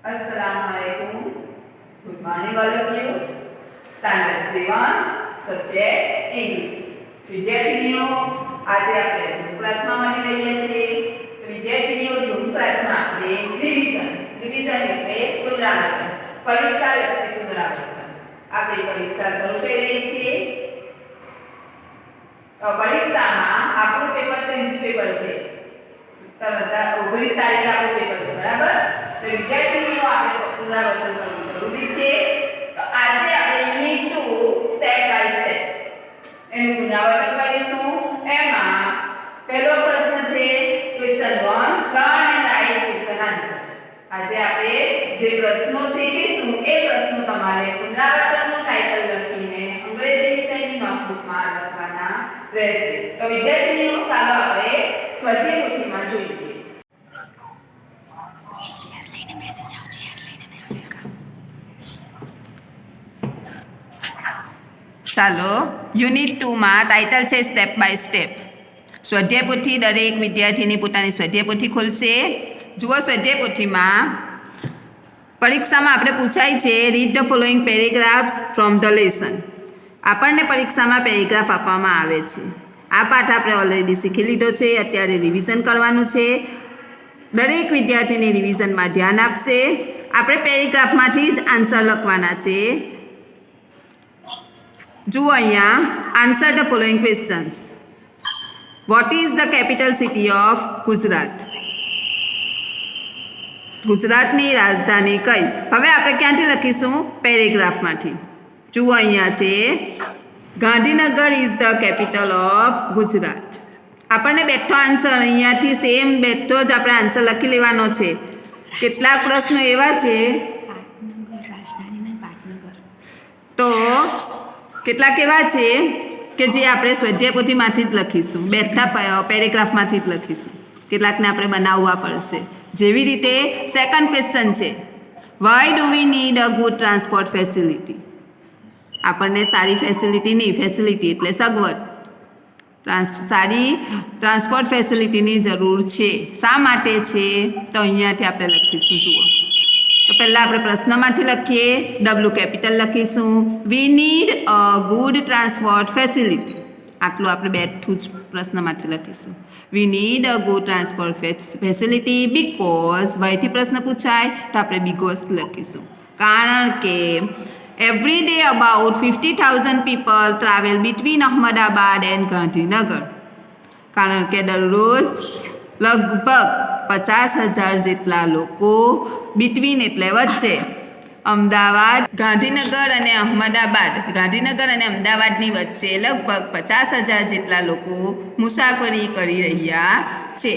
Assalamualaikum. Good morning all of you. Standard 7 subject English. વિદ્યાર્થીઓ આજે આપણે ઝૂમ ક્લાસમાં મળી રહ્યા છીએ. તો વિદ્યાર્થીઓ ઝૂમ ક્લાસમાં આપણે રિવિઝન એટલે પુનરાવર્તન, પરીક્ષા લક્ષી પુનરાવર્તન. આપણી પરીક્ષા શરૂ થઈ રહી છે. તો પરીક્ષામાં આપણું પેપર ત્રીજું પેપર છે. 19 તારીખે આપણું પેપર છે, બરાબર? તો વિદ્યાર્થીઓ આપણે પુનરાવર્તન કરવું જરૂરી છે. તો આજે આપણે યુનિટ 2 સ્ટેપ બાય સ્ટેપ એનું પુનરાવર્તન કરીશું. એમાં પહેલો પ્રશ્ન છે question 1 learn and write question answer. આજે આપણે જે પ્રશ્નો શીખીશું એ પ્રશ્નો તમારે પુનરાવર્તનનું ટાઇટલ લખીને અંગ્રેજી વિષયની નોટબુકમાં લખવાના રહેશે. તો વિદ્યાર્થીઓ ચાલો આપણે સ્વાધ્યાય પોથીમાં જોઈએ. ચાલો યુનિટ 2 માં ટાઇટલ છે સ્ટેપ બાય સ્ટેપ. સ્વાધ્યાય પોથી દરેક વિદ્યાર્થીની પોતાની સ્વાધ્યાય પોથી ખોલશે. જુઓ સ્વાધ્યાય પોથીમાં પરીક્ષામાં આપણે પૂછાય છે read the following paragraphs from the lesson. આપણને પરીક્ષામાં પેરેગ્રાફ આપવામાં આવે છે. આ પાઠ આપણે ઓલરેડી શીખી લીધો છે. અત્યારે રિવિઝન કરવાનું છે. દરેક વિદ્યાર્થીની રિવિઝનમાં ધ્યાન આપશે. આપણે પેરેગ્રાફમાંથી જ આન્સર લખવાના છે. જુઓ અહીંયા answer the following questions. Vote is the capital city of Gujarat? ગુજરાતની રાજધાની કઈ? હવે આપણે ક્યાંથી લખીશું? પેરેગ્રાફમાંથી. જુઓ અહીંયા છે Gandhinagar is the capital of Gujarat. આપણને બેઠો આન્સર અહીંયાથી સેમ બેઠો જ આપણે આન્સર લખી લેવાનો છે. કેટલાક પ્રશ્નો એવા છે તો કેટલાક એવા છે કે જે આપણે સ્વાધ્યાય પોથીમાંથી જ લખીશું, બેઠા પેરેગ્રાફમાંથી જ લખીશું. કેટલાકને આપણે બનાવવા પડશે. જેવી રીતે સેકન્ડ ક્વેશ્ચન છે why do we need a good transport facility? આપણને સારી ફેસિલિટી નહીં, ફેસિલિટી એટલે સગવડ, સારી ટ્રાન્સપોર્ટ ફેસિલિટીની જરૂર છે. શા માટે છે? તો અહીંયાથી આપણે લખીશું. જુઓ તો પહેલાં આપણે પ્રશ્નમાંથી લખીએ. ડબલ્યુ કેપિટલ લખીશું. We need a good transport facility. આટલું આપણે બેઠું જ પ્રશ્નમાંથી લખીશું. We need a good transport facility because. વયથી પ્રશ્ન પૂછાય તો આપણે બીકોઝ લખીશું. કારણ કે every day about 50,000 people travel between Ahmedabad and Gandhinagar. કારણ કે દરરોજ લગભગ 50,000 જેટલા લોકો બિટવીન એટલે વચ્ચે અમદાવાદ, ગાંધીનગર અને અહમદાબાદ, ગાંધીનગર અને અમદાવાદની વચ્ચે લગભગ 50,000 જેટલા લોકો મુસાફરી કરી રહ્યા છે.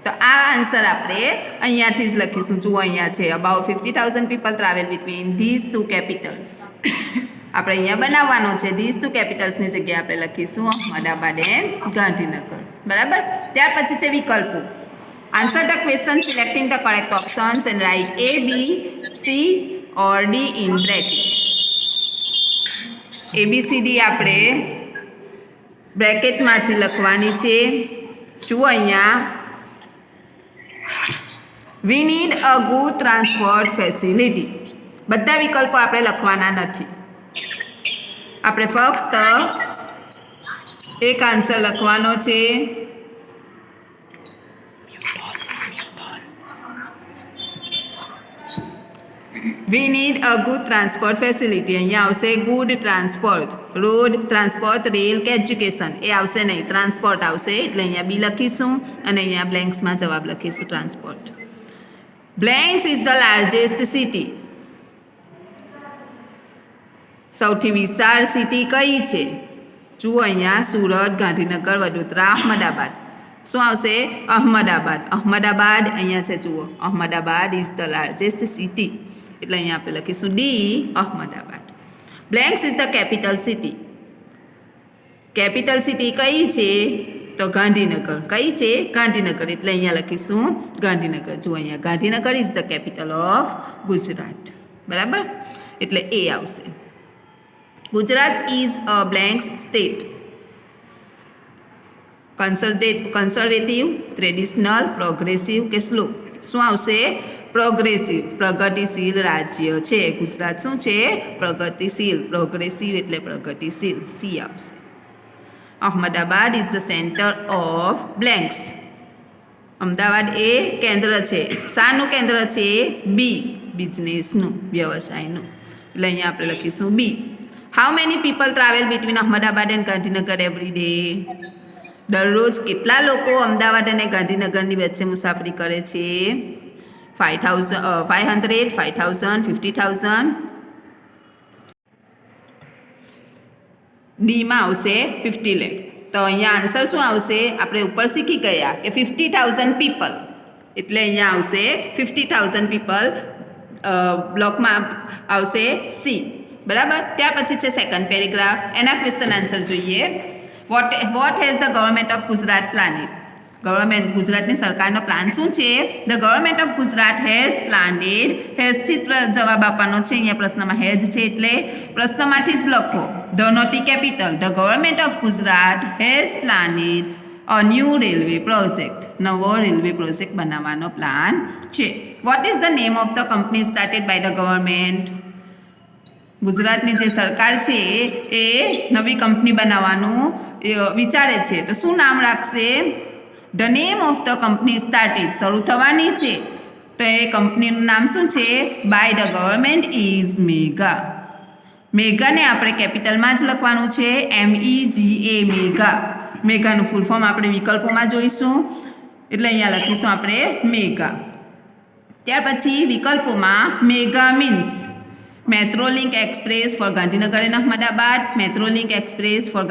તો આ આન્સર આપણે અહીંયાથી જ લખીશું. જુઓ અહીંયા છે about 50,000 people travel between these two capitals. આપણે અહીંયા બનાવવાનો છે. ધીઝ ટુ કેપિટલ્સની જગ્યાએ આપણે લખીશું અહમદાબાદ એન્ડ ગાંધીનગર. બરાબર. ત્યાર પછી છે વિકલ્પો. Answer the question selecting the correct options and write A, B, C or D in bracket. ABCD આપણે બ્રેકેટમાંથી લખવાની છે. જુઓ અહીંયા વી need a good transport facility. બધા વિકલ્પો આપણે લખવાના નથી. આપણે ફક્ત એક આન્સર લખવાનો છે. વી need a good transport facility. અહીંયા આવશે good transport. Road, transport, rail કે એજ્યુકેશન એ આવશે નહીં, ટ્રાન્સપોર્ટ આવશે. એટલે અહીંયા બી લખીશું અને અહીંયા બ્લેન્ક્સમાં જવાબ લખીશું transport. Blanks is the largest city. સૌથી વિશાળ સિટી કઈ છે? જુઓ અહીંયા સુરત, ગાંધીનગર, વડોદરા, અહમદાબાદ. શું આવશે? અહમદાબાદ. અહમદાબાદ અહીંયા છે. જુઓ Ahmedabad is the largest city. એટલે અહીંયા આપણે લખીશું D Ahmedabad. Blanks is the capital city. Capital city કઈ છે? તો ગાંધીનગર. કઈ છે? ગાંધીનગર. એટલે અહીંયા લખીશું ગાંધીનગર. જુઓ અહીંયા Gandhinagar is the capital of Gujarat. બરાબર. એટલે એ આવશે. Gujarat is a blanks state. Conservative, traditional, progressive કે સ્લો? શું આવશે? પ્રોગ્રેસિવ, પ્રગતિશીલ રાજ્ય છે ગુજરાત. શું છે? પ્રગતિશીલ. પ્રોગ્રેસિવ એટલે પ્રગતિશીલ. સી આવશે. Ahmedabad is the centre of blanks. Ahmedabad એ કેન્દ્ર છે. શાનું કેન્દ્ર છે? બી, બિઝનેસનું, વ્યવસાયનું. એટલે અહીંયા આપણે લખીશું B. How many people travel between Ahmedabad and Gandhinagar every day? દરરોજ કેટલા લોકો અમદાવાદ અને ગાંધીનગરની વચ્ચે મુસાફરી કરે છે? 500, 5000, 50,000. ડીમાં આવશે 50 લાખ. તો અહીંયા આન્સર શું આવશે? આપણે ઉપર શીખી ગયા કે 50,000 પીપલ, એટલે અહીંયા આવશે 50,000 પીપલ. બ્લોકમાં આવશે સી. બરાબર. ત્યાર પછી છે સેકન્ડ પેરેગ્રાફ. એના ક્વેશ્ચન આન્સર જોઈએ. What has the government of Gujarat planned? Government ગુજરાતની સરકારનો પ્લાન શું છે? The government of Gujarat has planned. હેઝથી જવાબ આપવાનો છે. અહીંયા પ્રશ્નમાં હેઝ છે એટલે પ્રશ્નમાંથી જ લખો. ધ નોટી capital. The government of Gujarat has planned a new railway project. નવો રેલવે પ્રોજેક્ટ બનાવવાનો પ્લાન છે. What is the name of the company started by the government? ગુજરાતની જે સરકાર છે એ નવી કંપની બનાવવાનું વિચારે છે, તો શું નામ રાખશે? The name of the company started, શરૂ થવાની છે, તો એ કંપનીનું નામ શું છે? By the government is MEGA. મેગાને આપણે કેપિટલમાં જ લખવાનું છે. MEGA, મેગા. મેગાનું ફૂલ ફોર્મ આપણે વિકલ્પોમાં જોઈશું, એટલે અહીંયા લખીશું આપણે મેગા. ત્યાર પછી વિકલ્પોમાં MEGA means Metrolink Express for Gandhinagar and Ahmedabad, Metrolink Express for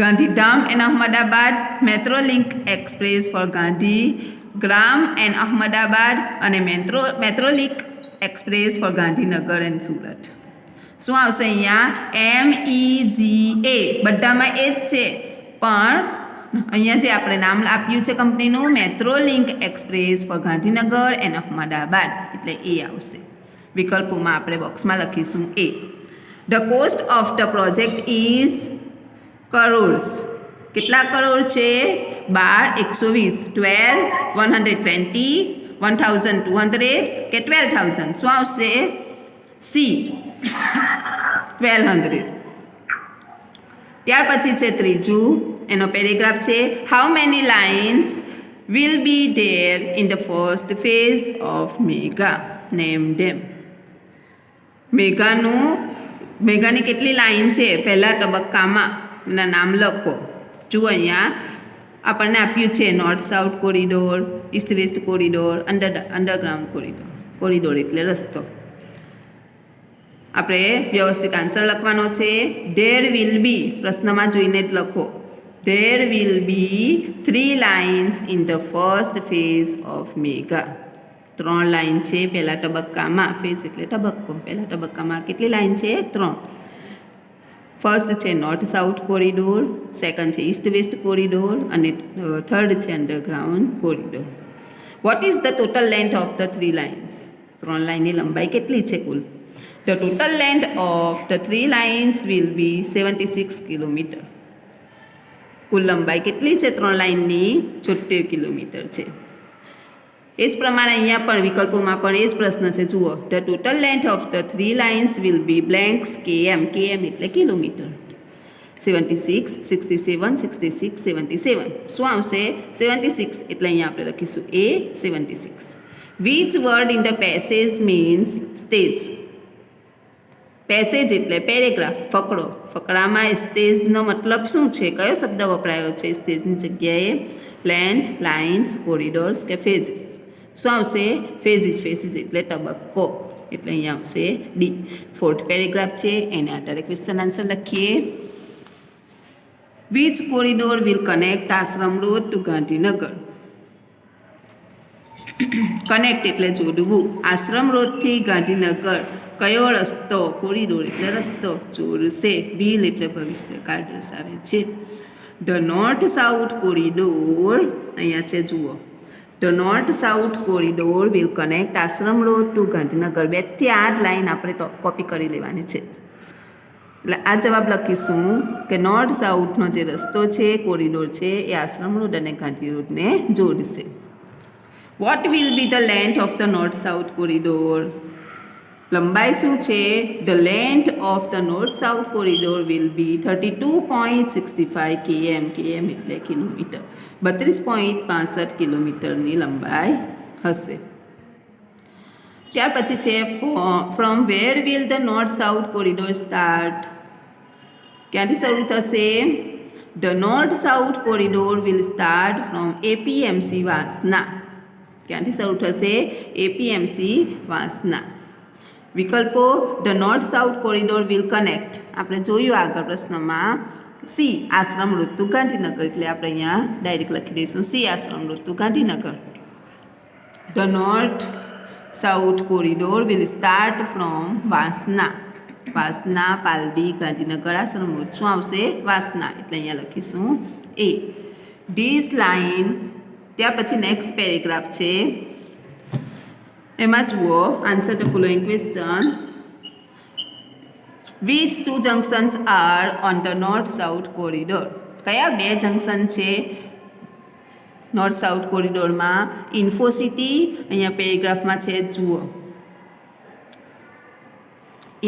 Gandhidham and Ahmedabad, Metrolink Express for Gandhigram and Ahmedabad, અને Metrolink Express for Gandhinagar and Surat. શું આવશે અહીંયા? MEGA. બધામાં એ જ છે, પણ અહીંયા જે આપણે નામ આપ્યું છે કંપનીનું, Metrolink Express for Gandhinagar and Ahmedabad, એટલે એ આવશે. વિકલ્પોમાં આપણે બોક્સમાં લખીશું A. The cost of the project is crores. કેટલા કરોડ છે? 12, 120, 12, 120, 1,200 કે 12,000? શું આવશે? સી, 1,200. ત્યાર પછી છે ત્રીજું, એનો પેરેગ્રાફ છે. How many lines will be there in the first phase of MEGA? Name them. મેગાની કેટલી લાઈન છે પહેલા તબક્કામાં? એના નામ લખો. જુઓ અહીંયા આપણને આપ્યું છે north south corridor, east west corridor, underground corridor એટલે રસ્તો. આપણે વ્યવસ્થિત આન્સર લખવાનો છે. ધેર વિલ બી, પ્રશ્નમાં જોઈને જ લખો. There will B 3 lines in the first phase of mega. 3 line છે પહેલા તબક્કામાં. ફેઝ એટલે તબક્કો. પહેલા તબક્કામાં કેટલી લાઇન છે? 3. ફર્સ્ટ છે નોર્થ સાઉથ કોરિડોર, સેકન્ડ છે ઈસ્ટ વેસ્ટ કોરિડોર, અને થર્ડ છે underground corridor. What is the total length of the 3 lines? 3 લાઇનની લંબાઈ કેટલી છે કુલ? The total length of the 3 lines will be 76 kilometre. કુલ લંબાઈ કેટલી છે 3 લાઇનની? 76 કિલોમીટર છે. એ જ પ્રમાણે અહીંયા પણ વિકલ્પોમાં પણ એ જ પ્રશ્ન છે. જુઓ, the total length of the 3 lines will B blanks KM. KM એટલે કિલોમીટર. 76, 67, 66, 77. શું આવશે? 76, એટલે અહીંયા આપણે લખીશું A, 76. Which word in the passage means stage? Passage એટલે પેરેગ્રાફ, ફકડો. ફકડામાં સ્ટેજનો મતલબ શું છે? કયો શબ્દ વપરાયો છે સ્ટેજની જગ્યાએ? લેન્થ, લાઇન્સ, કોરિડોર્સ કે ફેઝિસ? શું આવશે? ફેઝિસ. ફેઝિસ એટલે તબક્કો, એટલે અહીંયા આવશે ડી. 4th પેરેગ્રાફ છે, એને આધારે ક્વેશ્ચન આન્સર લખીએ. Which corridor will connect Ashram road to Gandhinagar? Connect એટલે જોડવું. આશ્રમ રોડથી ગાંધીનગર કયો રસ્તો? કોરિડોર એટલે રસ્તો જોડશે. વિલ એટલે ભવિષ્યકાળ દર્શાવે છે. ધ નોર્થ સાઉથ કોરિડોર અહીંયા છે, જુઓ. The north south corridor will connect Ashram road to Gandhinagar. 2 થી 8 લાઈન આપણે કોપી કરી લેવાની છે. એટલે આ જવાબ લખીશું કે નોર્થ સાઉથનો જે રસ્તો છે, કોરિડોર છે, એ આશ્રમ રોડ અને ગાંધી રોડને જોડશે. What will be the length of the north south corridor? લંબાઈ શું છે? The length of the north south corridor will be 32.65 km. km એટલે કિલોમીટર. 32.65 કિલોમીટરની લંબાઈ હશે. ત્યાર પછી છે from where will the north south corridor start? ક્યાંથી શરૂ થશે? The north south corridor will start from APMC વાસના. ક્યાંથી શરૂ થશે? એપીએમસી વાસના. વિકલ્પો: the north south corridor will connect, આપણે જોયું આગળ પ્રશ્નમાં. સી આશ્રમ ઋતુ ગાંધીનગર, એટલે આપણે અહીંયા ડાયરેક્ટ લખી દઈશું સી આશ્રમ ઋતુ Gandhinagar. The north south corridor will start from વાસના. વાસના, પાલડી, ગાંધીનગર આશ્રમ ઋતુ શું આવશે? વાસના, એટલે અહીંયા લખીશું એ. This line. ત્યાર પછી નેક્સ્ટ પેરેગ્રાફ છે, એમાં જુઓ answer the following question. Which two junctions are on the north south corridor? કયા બે જંક્શન છે નોર્થ સાઉથ કોરિડોરમાં? ઇન્ફોસિટી, અહીંયા પેરેગ્રાફમાં છે જુઓ,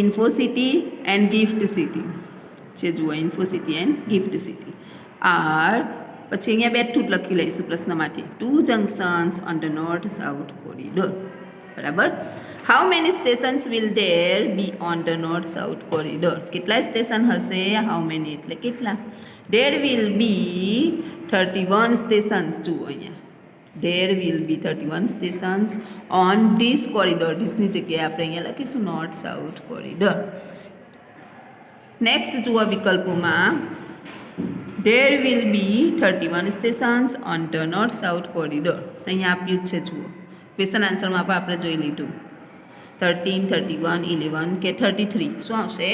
ઇન્ફોસિટી એન્ડ ગિફ્ટ સિટી છે જુઓ, ઇન્ફોસિટી એન્ડ ગિફ્ટ સિટી આર, પછી અહીંયા બેઠું જ લખી લઈશું પ્રશ્નમાંથી, two junctions on the north south corridor. બરાબર. How many stations will there be on the north south corridor? કેટલા સ્ટેશન હશે? હાઉ મેની એટલે કેટલા? There will be 31 stations. જુઓ અહીંયા, there will be 31 stations on this corridor. ધીસની જગ્યાએ આપણે અહીંયા લખીશું નોર્થ સાઉથ કોરિડોર. નેક્સ્ટ જુઓ વિકલ્પોમાં, there will be 31 stations on the north south corridor. અહીંયા આપ્યું જ છે જુઓ, ક્વેશ્ચન આન્સરમાં પણ આપણે જોઈ લીધું. 13, 31, 11 કે 33 શું આવશે?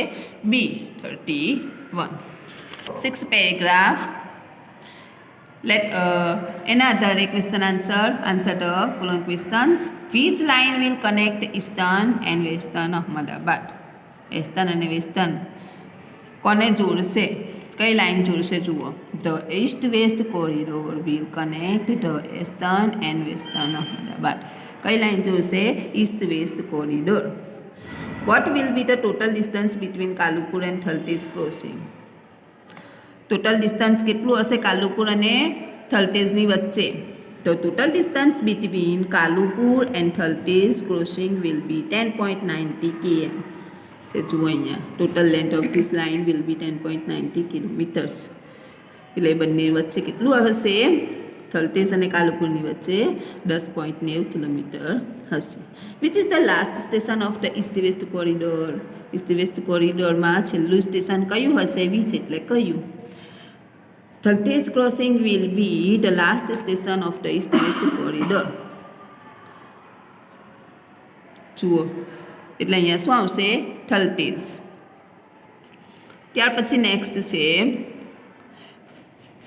બી 31. 6th paragraph. એના આધારે question answer the following questions. Which line will connect eastern and western Ahmedabad? Eastern અને વેસ્ટર્ન કોને જોડશે? કઈ લાઇન જોડશે? જુઓ, the east west corridor will connect the eastern and western Ahmedabad. કઈ લાઇન જોડશે? East west corridor. What will be the total distance between Kalupur and Thaltej crossing? Total distance કેટલું હશે કાલુપુર અને થલતેજની વચ્ચે? તો total distance between Kalupur and Thaltej crossing will be 10.90 km. છે જુઓ અહીંયા, total length of this line will be 10.90 kilometres. એટલે બંને વચ્ચે કેટલું હશે? થલતેજ અને કાલુપુરની વચ્ચે 10.90 કિલોમીટર હશે. Which is the last station of the east west corridor? East west કોરિડોરમાં છેલ્લું સ્ટેશન કયું હશે? વિચ એટલે કયું? Thaltej crossing will be the last station of the east west corridor. જુઓ, એટલે અહીંયા શું આવશે? થલતેજ. ત્યાર પછી નેક્સ્ટ છે,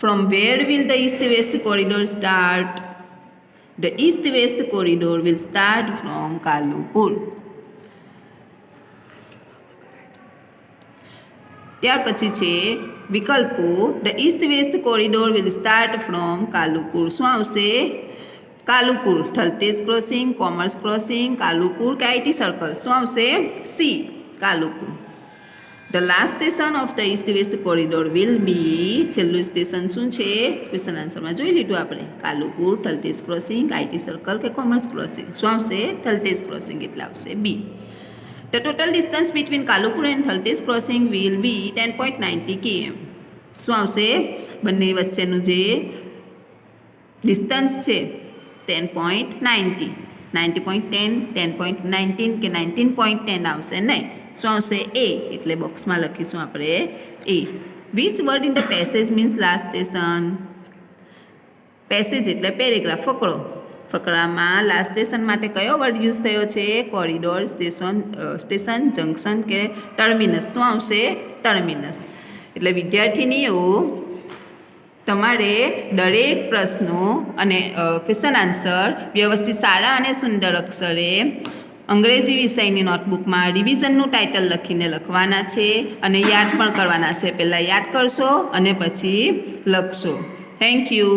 from where will the east west corridor start? The east west corridor will start from Kalupur. ત્યાર પછી છે વિકલ્પો, the east west corridor will start from Kalupur. શું આવશે? Kalupur, Thaltej crossing, commerce crossing, Kalupur કે આઈટી સર્કલ? શું આવશે? C Kalupur. The last station of the east west corridor will be, છેલ્લું સ્ટેશન શું છે? ક્વેશ્ચન આન્સરમાં જોઈ લીધું આપણે, Kalupur, Thaltej crossing, IT circle કે કોમર્સ ક્રોસિંગ? શું આવશે? થલતેજ ક્રોસિંગ, એટલે આવશે B. The total distance between Kalupur and Thaltej crossing will be 10.90 km. શું આવશે? બંને વચ્ચેનું જે ડિસ્ટન્સ છે 10.90, 90.10, 10.19 કે 19.10 આવશે નહીં. શું આવશે? એ, એટલે બોક્સમાં લખીશું આપણે A. Which word in the passage means last station? Passage એટલે પેરેગ્રાફ, ફકરો. ફકરામાં લાસ્ટ સ્ટેશન માટે કયો વર્ડ યુઝ થયો છે? કોરિડોર, સ્ટેશન, જંકશન કે ટર્મિનસ? શું આવશે? ટર્મિનસ. એટલે વિદ્યાર્થીનીઓ, તમારે દરેક પ્રશ્નો અને ક્વેશ્ચન આન્સર વ્યવસ્થિત સારા અને સુંદર અક્ષરે અંગ્રેજી વિષયની નોટબુકમાં રિવિઝનનું ટાઇટલ લખીને લખવાના છે અને યાદ પણ કરવાના છે. પહેલાં યાદ કરશો અને પછી લખશો. Thank you.